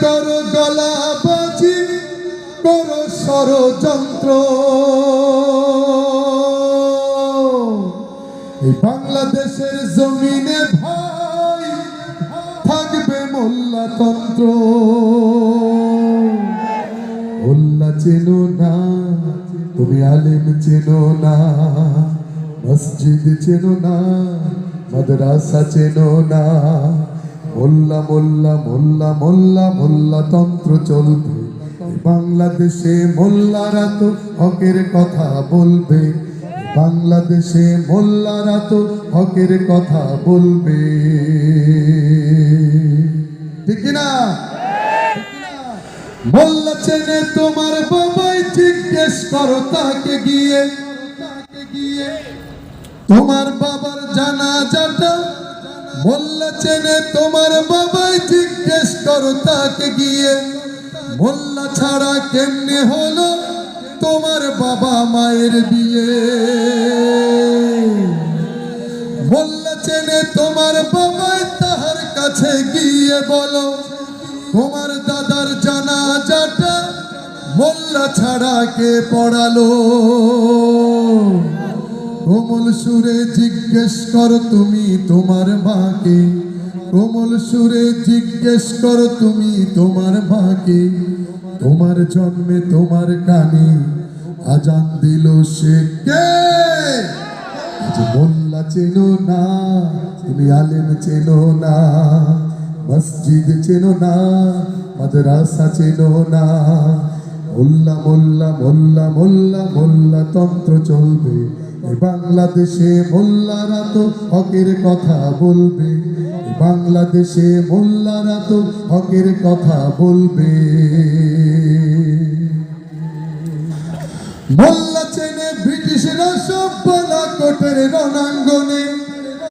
করো গলাবাজি, করো ষড়যন্ত্র। এই বাংলাদেশের জমিনে ভাই থাকবে মোল্লাতন্ত্র। মোল্লা চেনো না তুমি, আলেম চেনো না, মসজিদ চেনো না, মাদ্রাসা চেনো না। মোল্লা মোল্লা মোল্লা মোল্লা মোল্লা তন্ত্র চলবে বাংলাদেশে। মোল্লারা তো হকের কথা বলবে, বাংলাদেশে মোল্লারা তো হকের কথা বলবে, ঠিক না? মোল্লা চেনে তোমার বাবাই, জিজ্ঞেস করো তাকে গিয়ে। তোমার বাবার জানাজাটা মোল্লা চেনে তোমার বাবাই, জিজ্ঞেস করো তাকে গিয়ে। মোল্লা ছাড়া কেমনে হলো তোমার বাবা মায়ের বিয়ে? মোল্লা চেনে তোমার বাবাই, তাহার কাছে গিয়ে বলো তোমার দাদার জানাজাটা মোল্লা ছাড়া কে পড়ালো? কোমল সুরে জিজ্ঞেস করো তুমি তোমার মাকে, কোমল সুরে জিজ্ঞেস করো তুমি তোমার মাকে। তোমার জন্মে তোমার কানে আজান দিল সে কে? আজ মোল্লা চেনো না তুমি, আলেম চেনো না, মসজিদ চেনো না, মাদ্রাসা চেনো না। মোল্লা মোল্লা মোল্লা মোল্লা মোল্লা তন্ত্র চলবে বাংলাদেশে। মোল্লারা তো হকের কথা বলবে, বাংলাদেশে মোল্লারা তো হকের কথা বলবে। মোল্লা চেনে ব্রিটিশরা সব বালাকোটের রণাঙ্গনে,